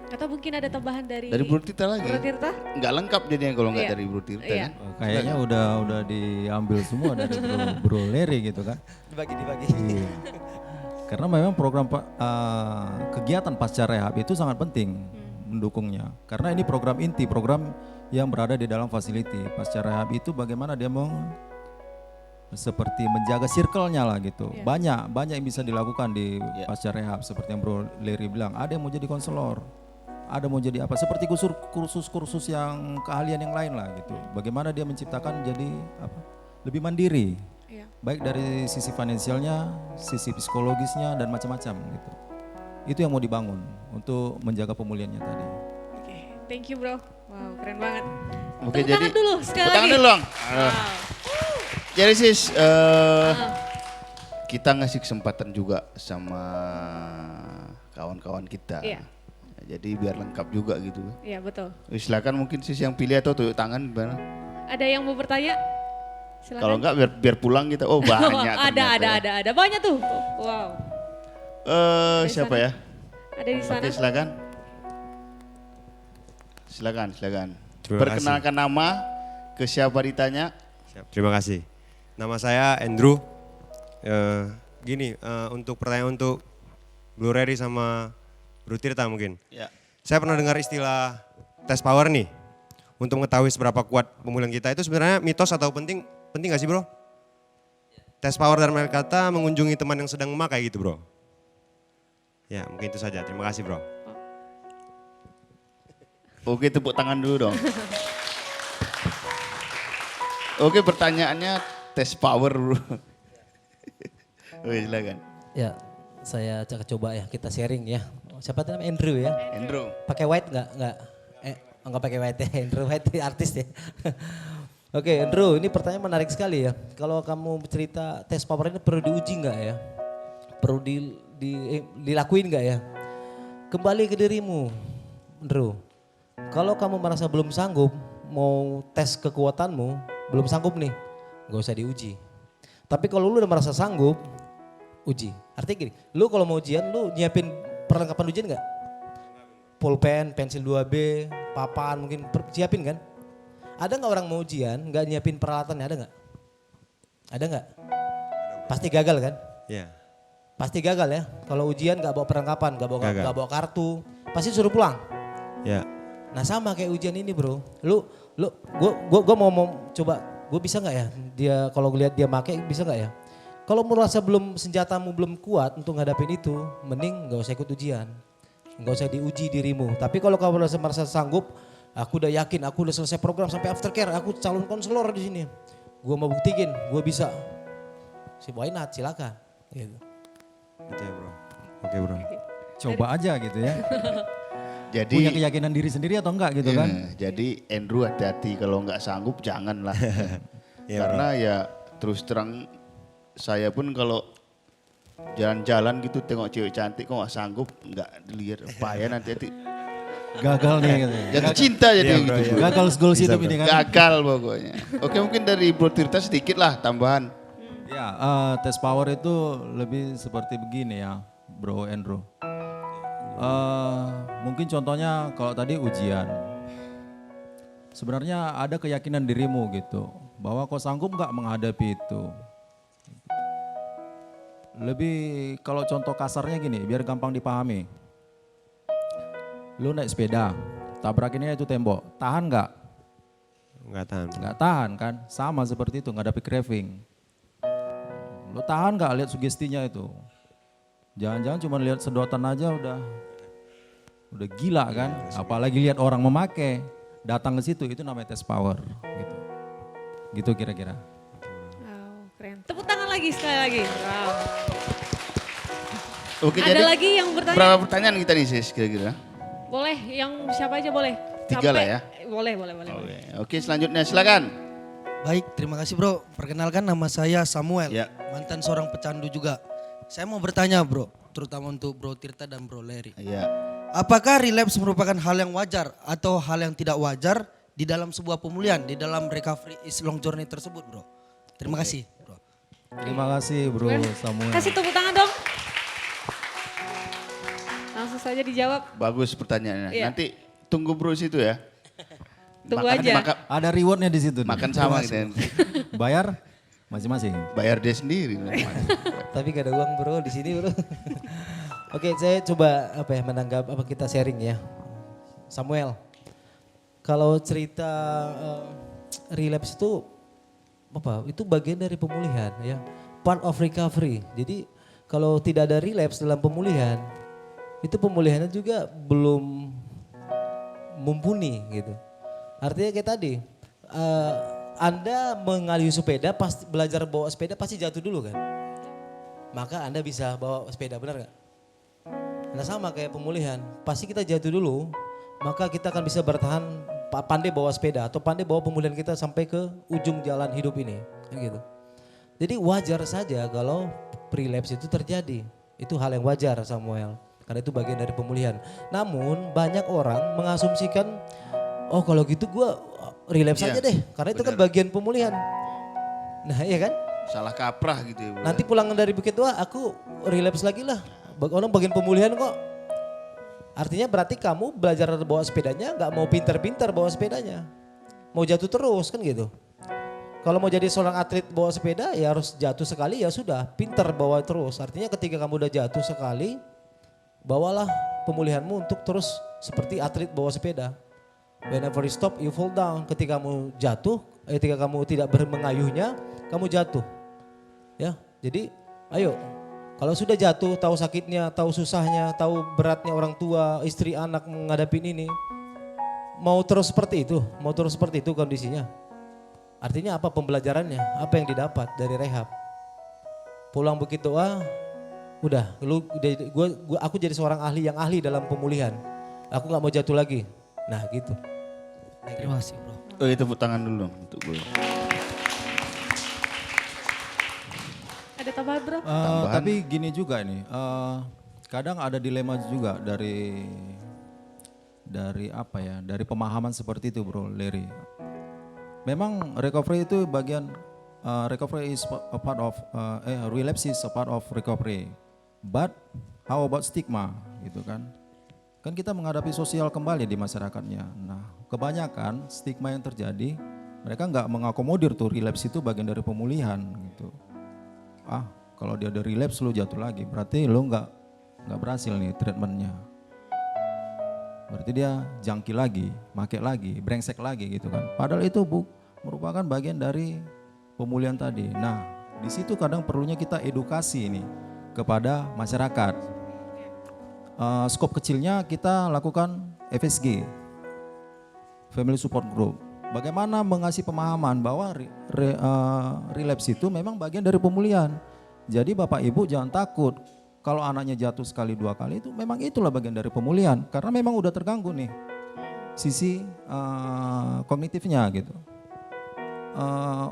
A: Atau mungkin ada tambahan dari
B: Bro Tirta lagi.
A: Bro Tirta?
B: Nggak lengkap jadinya kalau nggak
A: Iya.
B: dari Bro Tirta
A: Iya.
B: kan.
D: Kayaknya udah diambil semua dari Bro Leri gitu kan.
C: Dibagi.
D: Iya. Karena memang program kegiatan pasca rehab itu sangat penting mendukungnya. Karena ini program inti, program yang berada di dalam fasiliti. Pasca rehab itu bagaimana dia seperti menjaga circle-nya lah gitu.
A: Iya.
D: Banyak yang bisa dilakukan di
B: Iya.
D: pasca rehab seperti yang Bro Larry bilang. Ada yang mau jadi konselor, ada mau jadi apa? Seperti kursus-kursus yang keahlian yang lain lah gitu. Bagaimana dia menciptakan jadi apa? Lebih mandiri.
A: Iya.
D: Baik dari sisi finansialnya, sisi psikologisnya dan macam-macam gitu. Itu yang mau dibangun untuk menjaga pemulihannya tadi.
A: Oke, thank you bro. Wow, keren banget.
B: Oke,
A: Tepuk tangan dulu sekali
B: tepuk tangan
A: lagi.
B: dulu dong.
A: Wow.
B: Jadi sis, kita ngasih kesempatan juga sama kawan-kawan kita.
A: Iya.
B: Jadi biar lengkap juga gitu.
A: Iya betul.
B: Silakan mungkin sis yang pilih atau tunjuk tangan gimana?
A: Ada yang mau bertanya? Silakan.
B: Kalau enggak biar pulang kita. Oh banyak.
A: ada banyak tuh. Wow. Dari
B: Siapa
A: sana.
B: ya?
A: Ada di sana.
B: Oke silakan. Silakan.
F: Terima
B: Perkenalkan nama, ke siapa ditanya?
F: Siap, terima kasih. Nama saya Andrew. Untuk pertanyaan untuk Bro Larry sama Bro Tirta mungkin.
B: Ya.
F: Saya pernah dengar istilah test power nih. Untuk mengetahui seberapa kuat pemulihan kita itu sebenarnya mitos atau penting gak sih bro? Test power dalam arti kata mengunjungi teman yang sedang memakai gitu bro. Ya mungkin itu saja, terima kasih bro.
B: Oke tepuk tangan dulu dong. Oke pertanyaannya tes power dulu. Oke silakan.
C: Ya, saya coba ya, kita sharing ya. Siapa itu namanya Andrew ya?
B: Andrew.
C: Pakai white nggak? Nggak pakai white ya, Andrew White artis ya. Oke Andrew, ini pertanyaan menarik sekali ya. Kalau kamu cerita tes power ini perlu diuji nggak ya? Perlu dilakuin nggak ya? Kembali ke dirimu Andrew. Kalau kamu merasa belum sanggup mau tes kekuatanmu, belum sanggup nih, nggak usah diuji. Tapi kalau lu udah merasa sanggup, uji. Artinya gini, lu kalau mau ujian, lu nyiapin perlengkapan ujian nggak? Pulpen, pensil 2B, papan mungkin siapin kan? Ada nggak orang mau ujian nggak nyiapin peralatannya, ada nggak? Ada nggak? Pasti gagal kan?
F: Ya,
C: Pasti gagal ya. Kalau ujian nggak bawa perlengkapan,
F: Gagal.
C: nggak bawa kartu, pasti suruh pulang.
F: ya,
C: Nah sama kayak ujian ini bro, gue mau coba, gue bisa nggak ya? Dia kalau lihat dia make bisa nggak ya? Kalau merasa senjatamu belum kuat untuk ngadapin itu, mending nggak usah ikut ujian, nggak usah diuji dirimu. Tapi kalau kamu merasa sanggup, aku udah yakin, aku udah selesai program sampai aftercare, aku calon konselor di sini. Gue mau buktikin, gue bisa. Why not? Silakan. Gitu.
F: gitu ya bro. Oke bro.
D: Coba aja gitu ya.
B: Jadi
D: Punya keyakinan diri sendiri atau enggak gitu kan?
B: Jadi Andrew hati-hati kalau nggak sanggup janganlah.
F: Iya,
B: Karena ya terus terang saya pun kalau jalan-jalan gitu tengok cewek cantik kok nggak sanggup nggak dilihat bahaya nanti
D: Gagal nih gitu. ya.
B: jatuh cinta jadi
F: Iya, bro,
B: gitu.
F: iya.
D: Gagal goals
F: Bisa,
D: hidup
F: bro.
D: ini kan.
B: Gagal pokoknya. Oke mungkin dari Bro Tirta sedikit lah tambahan.
D: Ya, tes power itu lebih seperti begini ya, Bro Andrew. Mungkin contohnya kalau tadi ujian. Sebenarnya ada keyakinan dirimu gitu, bahwa kau sanggup nggak menghadapi itu. Lebih kalau contoh kasarnya gini, biar gampang dipahami. Lu naik sepeda, tabrakinnya itu tembok, tahan nggak?
F: Nggak tahan.
D: Nggak tahan kan, sama seperti itu ngadapin craving. Lo tahan nggak lihat sugestinya itu? Jangan-jangan cuma lihat sedotan aja udah gila kan? Apalagi lihat orang memakai, datang ke situ itu namanya test power gitu. Gitu kira-kira.
A: Wow, keren. Tepuk tangan lagi sekali lagi. Wow.
B: Oke
A: Ada
B: jadi
A: lagi yang bertanya?
B: berapa pertanyaan kita nih sis kira-kira?
A: Boleh, yang siapa aja boleh.
B: 3 lah ya.
A: Boleh.
B: Oke selanjutnya silakan.
G: Baik, terima kasih bro. Perkenalkan nama saya Samuel,
B: Ya.
G: mantan seorang pecandu juga. Saya mau bertanya bro, terutama untuk Bro Tirta dan Bro Larry.
B: Iya.
G: Apakah relapse merupakan hal yang wajar atau hal yang tidak wajar di dalam sebuah pemulihan, di dalam recovery is long journey tersebut bro? Terima kasih bro.
D: Terima kasih Bro Samuel.
A: Kasih tepuk tangan dong. Langsung saja dijawab.
B: Bagus pertanyaannya.
A: Iya.
B: Nanti tunggu Bro situ ya.
A: Tunggu aja.
D: Ada rewardnya di situ. nih.
B: Makan sama kita.
D: Bayar masing-masing.
B: Bayar dia sendiri.
C: Tapi gak ada uang bro di sini bro. Oke, saya coba menanggap kita sharing ya. Samuel, kalau cerita relapse itu apa? Itu bagian dari pemulihan ya. Part of recovery. Jadi kalau tidak ada relapse dalam pemulihan, itu pemulihannya juga belum mumpuni gitu. Artinya kayak tadi, Anda mengayuh sepeda, pasti belajar bawa sepeda pasti jatuh dulu kan. Maka Anda bisa bawa sepeda, benar gak? Nah sama kayak pemulihan, pasti kita jatuh dulu, maka kita akan bisa bertahan pandai bawa sepeda atau pandai bawa pemulihan kita sampai ke ujung jalan hidup ini. Kan gitu. Jadi wajar saja kalau relapse itu terjadi, itu hal yang wajar Samuel. Karena itu bagian dari pemulihan. Namun banyak orang mengasumsikan, oh kalau gitu gue relapse
B: Iya,
C: aja deh. Karena itu kan
B: benar.
C: bagian pemulihan. Nah iya kan?
B: Salah kaprah gitu ya, Bro.
C: Nanti pulang dari Bukit Tua aku relapse lagi lah. Orang bagian pemulihan kok. Artinya berarti kamu belajar bawa sepedanya gak mau pintar-pintar bawa sepedanya. Mau jatuh terus kan gitu. Kalau mau jadi seorang atlet bawa sepeda ya harus jatuh sekali ya sudah. Pintar bawa terus. Artinya ketika kamu udah jatuh sekali, bawalah pemulihanmu untuk terus seperti atlet bawa sepeda. Whenever you stop, you fall down. Ketika kamu jatuh, ketika kamu tidak mengayuhnya, kamu jatuh. Ya, jadi ayo. Kalau sudah jatuh, tahu sakitnya, tahu susahnya, tahu beratnya orang tua, istri, anak menghadapi ini. Mau terus seperti itu kondisinya. Artinya apa pembelajarannya? Apa yang didapat dari rehab? Pulang Bukit Doa, udah, aku jadi seorang ahli yang ahli dalam pemulihan. Aku nggak mau jatuh lagi. Nah gitu.
G: Terima kasih bro.
B: Oh, tepuk tangan dulu dong untuk gue.
A: Ada tambahan bro?
D: Tapi gini juga nih, kadang ada dilema juga dari apa ya, dari pemahaman seperti itu Bro Larry. Memang recovery itu bagian, recovery is a part of, relapse is a part of recovery. But how about stigma gitu kan? Kan kita menghadapi sosial kembali di masyarakatnya. Nah kebanyakan stigma yang terjadi, mereka nggak mengakomodir tuh relapse itu bagian dari pemulihan gitu. Kalau dia ada relapse lu jatuh lagi, berarti lu nggak berhasil nih treatmentnya. Berarti dia jangki lagi, make lagi, brengsek lagi gitu kan. Padahal itu merupakan bagian dari pemulihan tadi. Nah di situ kadang perlunya kita edukasi ini kepada masyarakat. Skop kecilnya kita lakukan FSG, Family Support Group. Bagaimana mengasih pemahaman bahwa relapse itu memang bagian dari pemulihan. Jadi Bapak Ibu jangan takut kalau anaknya jatuh sekali dua kali, itu memang itulah bagian dari pemulihan. Karena memang udah terganggu nih sisi kognitifnya gitu.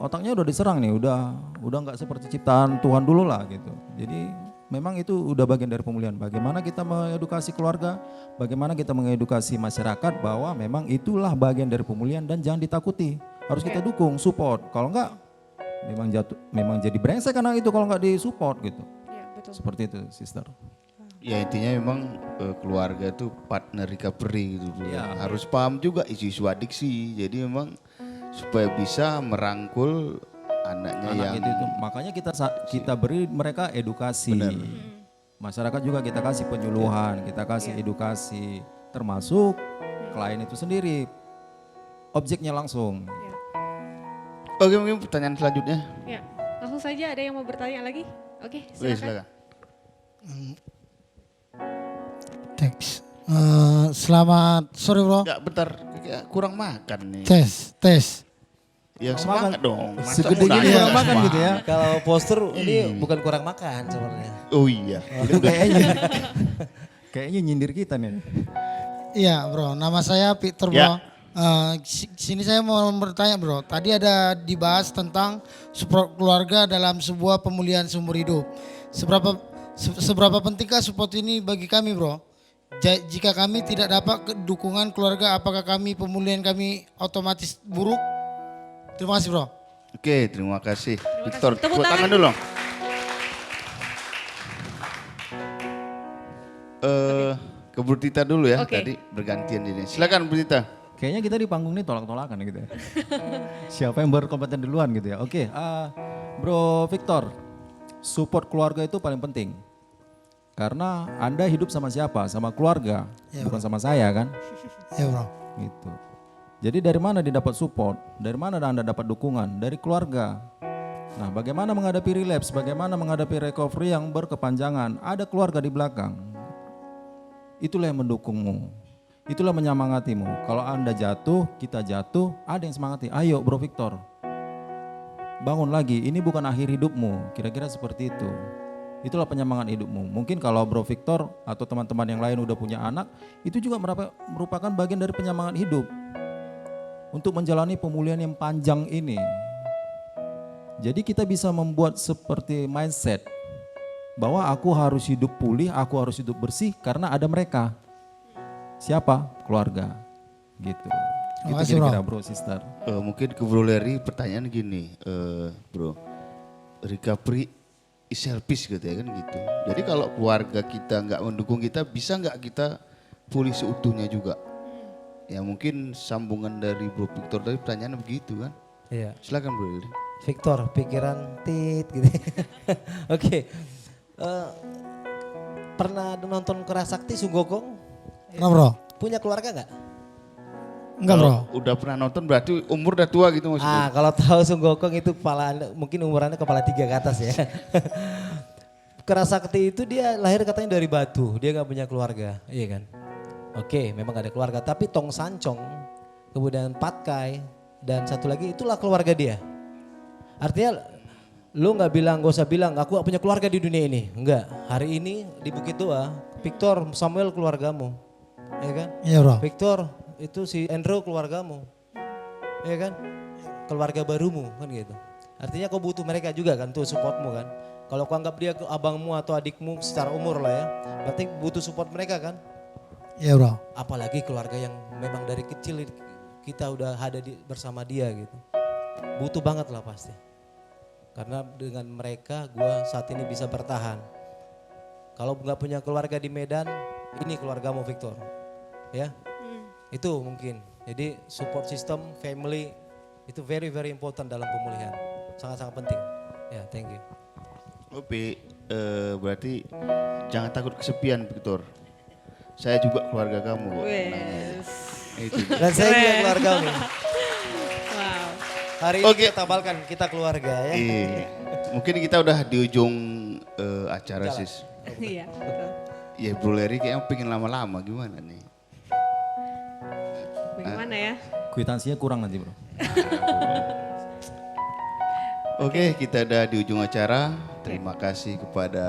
D: Otaknya udah diserang nih, udah nggak seperti ciptaan Tuhan dulu lah gitu. Jadi memang itu udah bagian dari pemulihan. Bagaimana kita mengedukasi keluarga, bagaimana kita mengedukasi masyarakat bahwa memang itulah bagian dari pemulihan dan jangan ditakuti. Harus kita dukung, support. Kalau enggak, memang jadi brengsek anak itu kalau enggak disupport gitu.
A: Iya betul.
D: Seperti itu, sister.
B: Ya intinya memang keluarga itu partner recovery gitu Bro.
D: Iya.
B: Harus paham juga isu-isu adiksi. Jadi memang supaya bisa merangkul anaknya
D: Anak
B: yang
D: itu makanya kita beri mereka edukasi.
B: Benar.
D: Masyarakat juga kita kasih penyuluhan, kita kasih edukasi, termasuk klien itu sendiri, objeknya langsung.
A: Ya.
B: Oke, mungkin pertanyaan selanjutnya.
A: Ya, langsung saja ada yang mau bertanya lagi? Oke,
B: Boleh,
A: silakan.
B: silakan.
H: Thanks. Selamat sore bro.
B: Enggak, bentar. Kayak kurang makan nih.
H: Tes.
B: Yang semangat dong. Masa
D: Segede
B: mau
D: gini
B: nanya
D: kurang
B: nggak
D: makan gitu ya.
C: Kalau postur ini bukan kurang makan sebenarnya.
B: Oh iya.
D: Itu kayaknya nyindir kita nih.
H: Iya bro, nama saya Peter bro.
B: Ya.
H: Sini saya mau bertanya bro. Tadi ada dibahas tentang support keluarga dalam sebuah pemulihan seumur hidup. Seberapa pentingkah support ini bagi kami bro? Jika kami tidak dapat dukungan keluarga, apakah pemulihan kami otomatis buruk? Terima kasih bro.
B: Oke, terima kasih.
A: Terima
B: Victor,
A: kasih. Tepuk
B: tepuk
A: tangan.
B: tangan dulu. Ke Bu Tita dulu ya,
A: Oke.
B: tadi bergantian ini. Silakan Bu Tita.
D: Kayaknya kita di panggung ini tolak-tolakan gitu ya. Siapa yang berkompeten duluan gitu ya. Oke, Bro Victor, support keluarga itu paling penting. Karena Anda hidup sama siapa? Sama keluarga, bukan sama saya kan.
H: Ya bro.
D: Gitu. Jadi dari mana dia dapat support? Dari mana Anda dapat dukungan? Dari keluarga. Nah, bagaimana menghadapi relapse? Bagaimana menghadapi recovery yang berkepanjangan? Ada keluarga di belakang. Itulah yang mendukungmu. Itulah menyemangatimu. Kalau Anda jatuh, kita jatuh, ada yang semangati. Ayo Bro Victor, bangun lagi, ini bukan akhir hidupmu. Kira-kira seperti itu. Itulah penyemangat hidupmu. Mungkin kalau Bro Victor atau teman-teman yang lain udah punya anak, itu juga merupakan bagian dari penyemangat hidup. Untuk menjalani pemulihan yang panjang ini. Jadi kita bisa membuat seperti mindset bahwa aku harus hidup pulih, aku harus hidup bersih karena ada mereka. Siapa? Keluarga. Gitu. Itu
H: Makasih,
D: kira-kira Bro Sister.
B: Mungkin ke Bro Larry pertanyaan gini, Bro. Recovery is selfish gitu ya kan gitu. Jadi kalau keluarga kita nggak mendukung kita, bisa nggak kita pulih seutuhnya juga? Ya mungkin sambungan dari Bro Victor tadi pertanyaannya begitu kan.
C: Iya.
B: Silakan Bro Larry.
C: Victor, pikiran tit gitu. Oke. Pernah nonton Kerasakti Sunggokong?
H: Nah bro,
C: Punya keluarga nggak?
H: enggak bro.
B: Udah pernah nonton berarti umur udah tua gitu maksudnya.
C: Kalau tahu Sunggokong itu mungkin umurannya kepala 3 ke atas ya. Kerasakti itu dia lahir katanya dari batu, dia nggak punya keluarga, iya kan? Oke, memang gak ada keluarga, tapi Tong Sancong, kemudian Patkai, dan satu lagi itulah keluarga dia. Artinya lu gak usah bilang aku gak punya keluarga di dunia ini. Enggak, hari ini di Bukit Doa, Victor, Samuel keluargamu. Ya kan?
H: Iya bro.
C: Victor, itu si Andrew keluargamu. Ya kan? Keluarga barumu kan gitu. Artinya kau butuh mereka juga kan tuh supportmu kan. Kalau kau anggap dia abangmu atau adikmu secara umur lah ya, berarti butuh support mereka kan.
H: Iya bro.
C: Apalagi keluarga yang memang dari kecil kita udah ada bersama dia gitu. Butuh banget lah pasti. Karena dengan mereka gue saat ini bisa bertahan. Kalau nggak punya keluarga di Medan, ini keluargamu Victor. Ya, itu mungkin. Jadi support system, family itu very very important dalam pemulihan. Sangat-sangat penting. Ya, thank you.
B: Oke, berarti jangan takut kesepian Victor. Saya juga keluarga kamu kok.
A: Wes.
B: Itu.
C: Dan saya juga keluargamu.
A: Wow.
C: Hari ini
B: Oke.
C: kita tabalkan kita keluarga ya.
B: Iya. Mungkin kita udah di ujung acara
C: Jalan.
B: sis.
A: Iya, betul.
B: Ya Bro Larry kayaknya pengen lama-lama gimana nih?
A: Bagaimana ya?
D: Kwitansinya kurang nanti Bro.
B: Oke, kita udah di ujung acara. Terima kasih kepada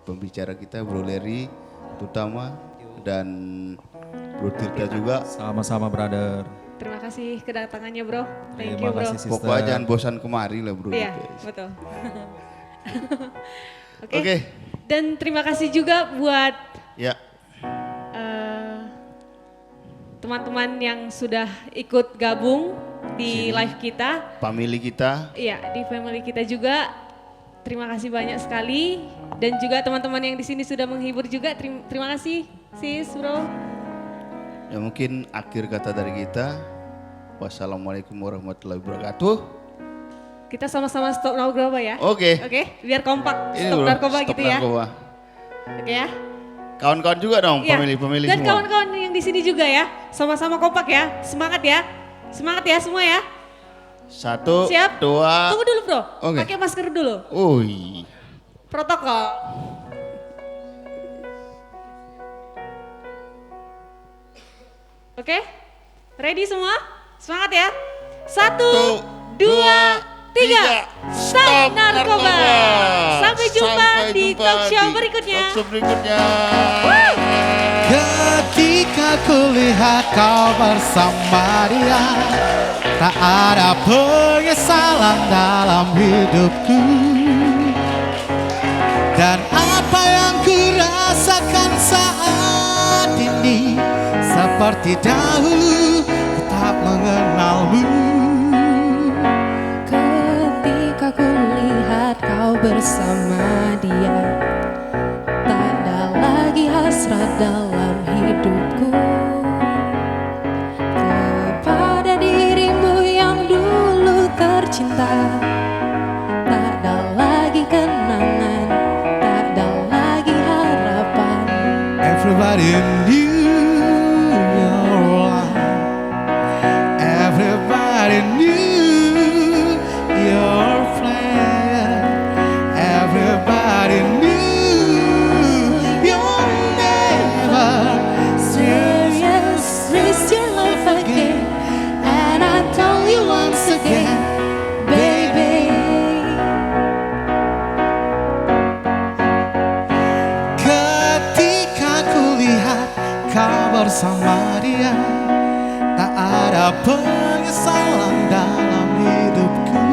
B: pembicara kita Bro Larry terutama dan Bro Tirta juga.
D: Sama-sama brother.
A: Terima kasih kedatangannya bro. Thank
D: Terima
A: you bro.
D: kasih sister.
B: Pokoknya jangan bosan kemari lah Bro.
A: Iya,
B: Gitu.
A: betul.
B: Oke.
A: Dan terima kasih juga buat
B: Ya,
A: teman-teman yang sudah ikut gabung di live kita.
B: family kita.
A: Iya, di family kita juga. Terima kasih banyak sekali. Dan juga teman-teman yang di sini sudah menghibur juga. Terima kasih sis bro.
B: Ya mungkin akhir kata dari kita. Wassalamualaikum warahmatullahi wabarakatuh.
A: Kita sama-sama stop narkoba ya.
B: Oke.
A: Oke, biar kompak.
B: Ini
A: Stop
B: Bro,
A: narkoba
B: stop
A: gitu ya.
B: narkoba.
A: Oke ya.
B: Kawan-kawan juga dong,
A: Iya.
B: family
A: Dan
B: semua.
A: kawan-kawan yang di sini juga ya. Sama-sama kompak ya. Semangat ya. Semangat ya semua ya.
B: 1,
A: Siap?
B: 2.
A: Tunggu dulu bro.
B: Oke.
A: Pakai masker dulu.
B: Ui.
A: Protokol. Oke, ready semua? Semangat ya. 1, 2, 3. Stop narkoba. Sampai jumpa di talk show berikutnya.
B: Talk show berikutnya.
E: Ketika kulihat kau bersama dia, tak ada penyesalan dalam hidupku. Dan apa yang ku rasakan saat ini, seperti dahulu ku tak mengenalmu.
I: Ketika ku lihat kau bersama dia, tak ada lagi hasrat dalam hidupku kepada dirimu yang dulu tercinta. Tak ada lagi kenangan, tak ada lagi harapan.
E: Everybody knew your life kau bersama dia, tak ada penyesalan dalam hidupku.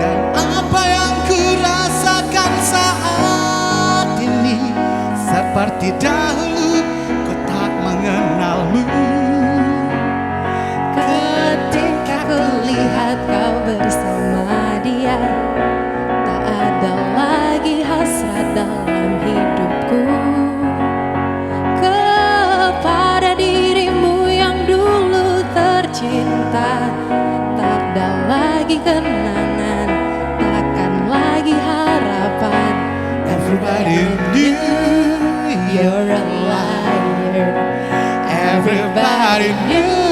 E: Dan apa yang ku rasakan saat ini, seperti dahulu ku tak mengenalmu.
I: Ketika kulihat kau bersama dia, tak ada lagi hasrat dalam hidupku. Kepada dirimu yang dulu tercinta, tak ada lagi kenangan, takkan lagi harapan.
E: Everybody knew
I: You're a liar.
E: Everybody knew